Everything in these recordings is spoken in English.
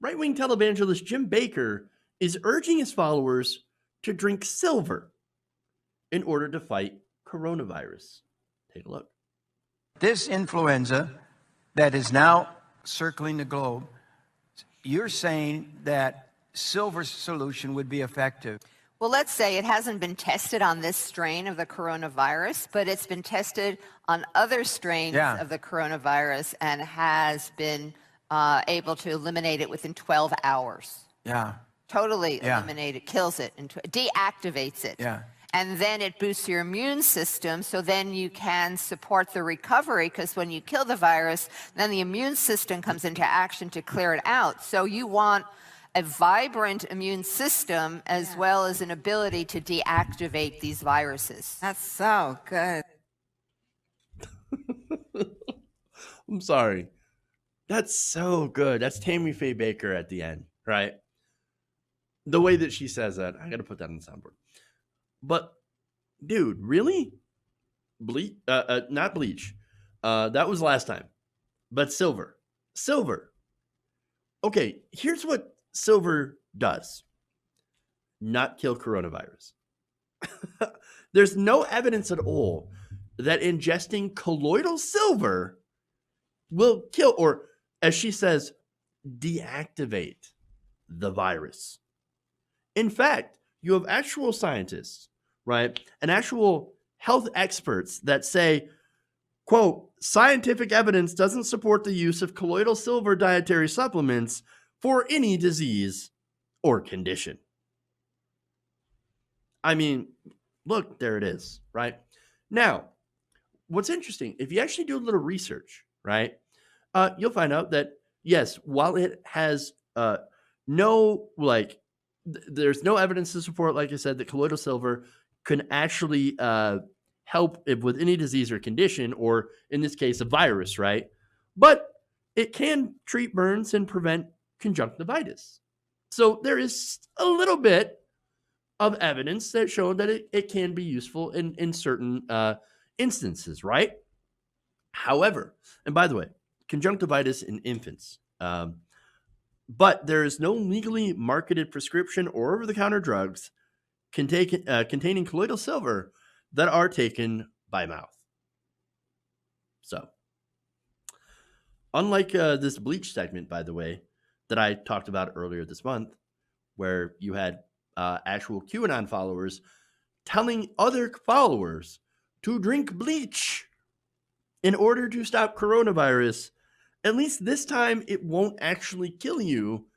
right-wing televangelist Jim Bakker is urging his followers to drink silver in order to fight coronavirus. Take a look. This influenza that is now circling the globe, you're saying that silver solution would be effective. Well, let's say it hasn't been tested on this strain of the coronavirus, but it's been tested on other strains of the coronavirus and has been able to eliminate it within 12 hours. Yeah. Totally eliminate it, kills it, and deactivates it. Yeah. And then it boosts your immune system, so then you can support the recovery, because when you kill the virus, then the immune system comes into action to clear it out. So you want a vibrant immune system as well as an ability to deactivate these viruses. That's so good. I'm sorry. That's so good. That's Tammy Faye Baker at the end, right? The way that she says that, I got to put that on the soundboard. But, dude, really? Not bleach. That was last time. But silver. Silver. Okay, here's what silver does. Not kill coronavirus. There's no evidence at all that ingesting colloidal silver will kill, or as she says, deactivate the virus. In fact, you have actual scientists, right, and actual health experts that say, quote, scientific evidence doesn't support the use of colloidal silver dietary supplements for any disease or condition. I mean, look, there it is, right? Now, what's interesting, if you actually do a little research, right, you'll find out that, yes, while it has there's no evidence to support, like I said, that colloidal silver can actually help with any disease or condition, or in this case, a virus, right? But it can treat burns and prevent conjunctivitis. So there is a little bit of evidence that show that it can be useful in certain instances, right? However, and by the way, conjunctivitis in infants, but there is no legally marketed prescription or over-the-counter drugs containing colloidal silver that are taken by mouth. So, unlike this bleach segment, by the way, that I talked about earlier this month, where you had actual QAnon followers telling other followers to drink bleach in order to stop coronavirus, at least this time it won't actually kill you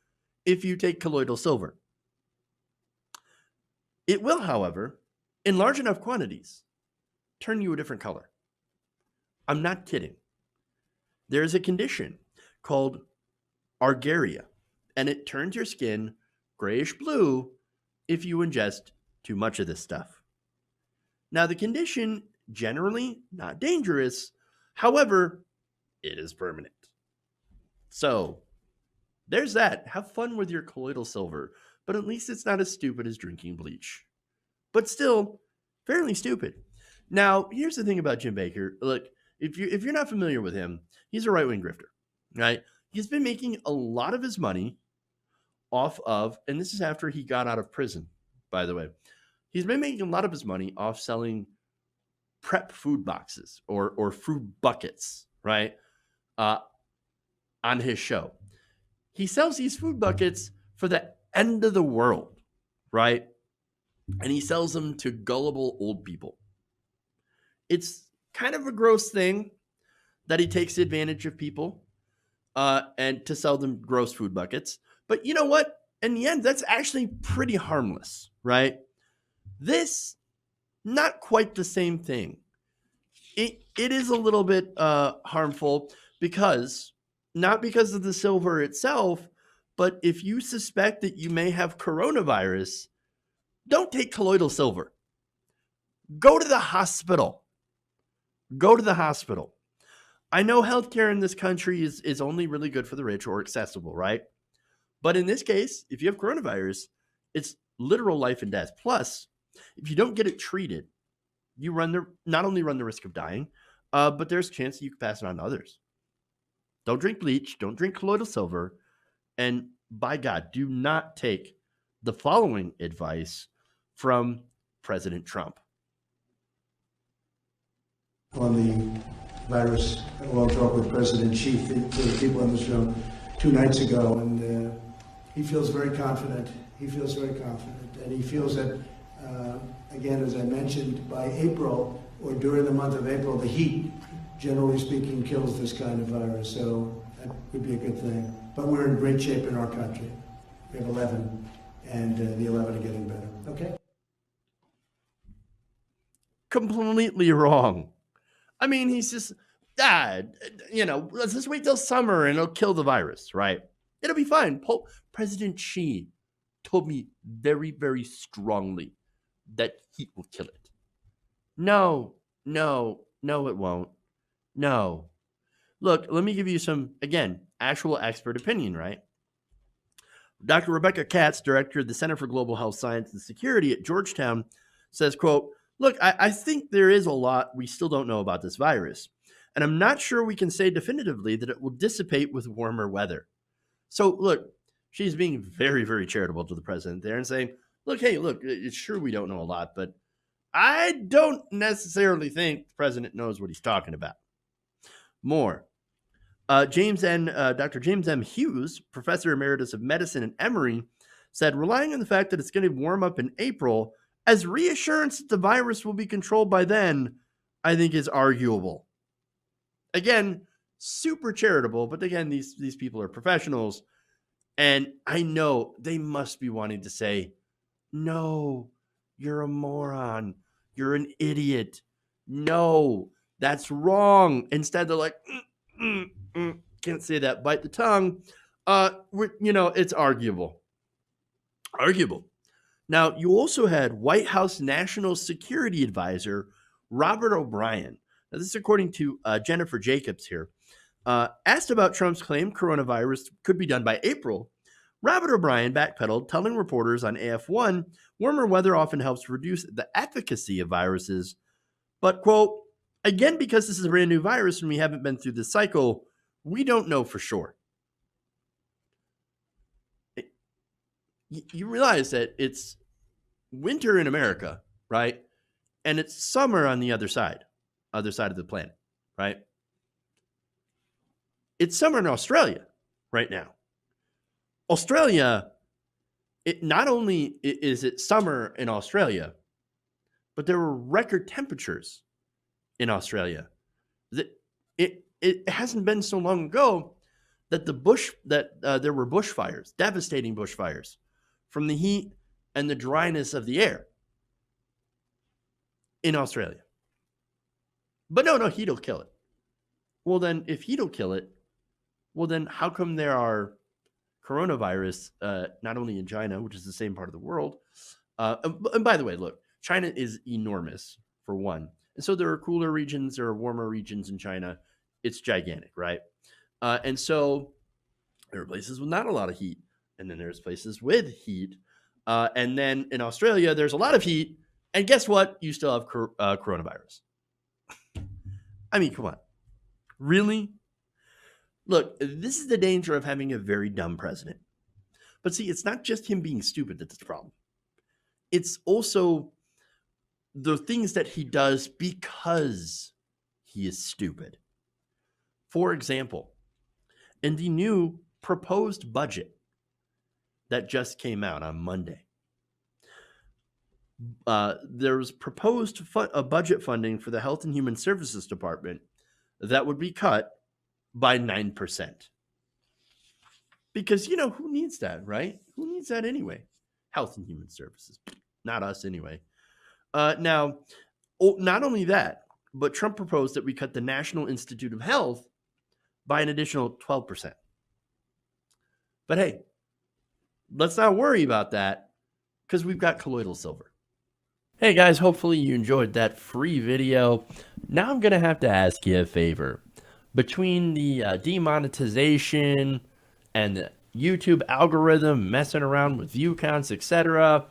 if you take colloidal silver. It will, however, in large enough quantities, turn you a different color. I'm not kidding. There is a condition called argyria, and it turns your skin grayish blue if you ingest too much of this stuff. Now, the condition, generally not dangerous, however, it is permanent. So, there's that. Have fun with your colloidal silver, but at least it's not as stupid as drinking bleach. But still, fairly stupid. Now, here's the thing about Jim Bakker. Look, if you're not familiar with him, he's a right-wing grifter, right? He's been making a lot of his money off of, and this is after he got out of prison, by the way. He's been making a lot of his money off selling prep food boxes or food buckets, right? On his show. He sells these food buckets for the end of the world, right? And he sells them to gullible old people. It's kind of a gross thing that he takes advantage of people and to sell them gross food buckets. But you know what? In the end, that's actually pretty harmless, right? This, not quite the same thing. It is a little bit harmful not because of the silver itself, but if you suspect that you may have coronavirus, don't take colloidal silver. Go to the hospital. Go to the hospital. I know healthcare in this country is only really good for the rich or accessible, right? But in this case, if you have coronavirus, it's literal life and death. Plus, if you don't get it treated, you not only run the risk of dying, but there's a chance that you can pass it on to others. Don't drink bleach. Don't drink colloidal silver. And by God, do not take the following advice from President Trump. On the virus, I had a long talk with President Xi, to the people in this room, 2 nights ago, and he feels very confident. He feels very confident, and he feels that, again, as I mentioned, by April or during the month of April, the heat, generally speaking, kills this kind of virus. So that would be a good thing. But we're in great shape in our country. We have 11, and the 11 are getting better. Okay. Completely wrong. I mean, he's just, let's just wait till summer and it'll kill the virus, right? It'll be fine. President Xi told me very, very strongly that heat will kill it. No, it won't. No. Look, let me give you some, again, actual expert opinion, right? Dr. Rebecca Katz, director of the Center for Global Health Science and Security at Georgetown, says, quote, look, I think there is a lot we still don't know about this virus, and I'm not sure we can say definitively that it will dissipate with warmer weather. So, look, she's being very, very charitable to the president there and saying, look, it's sure we don't know a lot, but I don't necessarily think the president knows what he's talking about. More. Dr. James M. Hughes, professor emeritus of medicine at Emory, said relying on the fact that it's going to warm up in April as reassurance that the virus will be controlled by then, I think is arguable. Again, super charitable, but again, these people are professionals, and I know they must be wanting to say, no, you're a moron. You're an idiot. No, that's wrong. Instead, they're like, can't say that, bite the tongue. It's arguable. Now, you also had White House National Security Advisor Robert O'Brien. Now, this is according to Jennifer Jacobs here. Asked about Trump's claim coronavirus could be done by April, Robert O'Brien backpedaled, telling reporters on AF1 warmer weather often helps reduce the efficacy of viruses. But, quote, again, because this is a brand new virus and we haven't been through this cycle, we don't know for sure. You realize that it's winter in America, right? And it's summer on the other side of the planet, right? It's summer in Australia right now. Australia, it not only is it summer in Australia, but there were record temperatures in Australia. It hasn't been so long ago that there were bushfires, devastating bushfires, from the heat and the dryness of the air in Australia. But no, heat will kill it. Well, then, if heat will kill it, well, then how come there are coronavirus not only in China, which is the same part of the world, and by the way, look, China is enormous, for one. And so there are cooler regions, there are warmer regions in China. It's gigantic, right? And so there are places with not a lot of heat. And then there's places with heat. And then in Australia, there's a lot of heat. And guess what? You still have coronavirus. I mean, come on. Really? Look, this is the danger of having a very dumb president. But see, it's not just him being stupid that's the problem. It's also the things that he does because he is stupid. For example, in the new proposed budget that just came out on Monday, there was proposed budget funding for the Health and Human Services Department that would be cut by 9%. Because, who needs that, right? Who needs that anyway? Health and Human Services. Not us anyway. Now, not only that, but Trump proposed that we cut the National Institute of Health by an additional 12%. But hey, let's not worry about that because we've got colloidal silver. Hey guys, hopefully you enjoyed that free video. Now I'm going to have to ask you a favor. Between the demonetization and the YouTube algorithm messing around with view counts, etc.,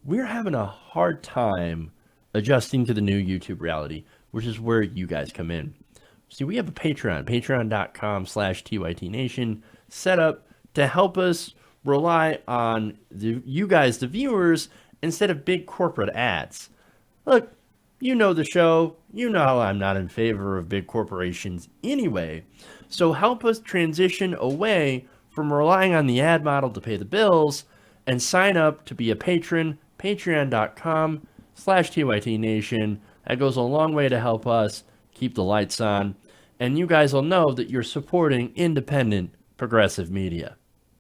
we're having a hard time adjusting to the new YouTube reality, which is where you guys come in. See, we have a Patreon, patreon.com/TYTNation, set up to help us rely on you guys, the viewers, instead of big corporate ads. Look, you know the show. You know I'm not in favor of big corporations anyway. So help us transition away from relying on the ad model to pay the bills and sign up to be a patron, patreon.com/TYTNation. That goes a long way to help us keep the lights on. And you guys will know that you're supporting independent progressive media.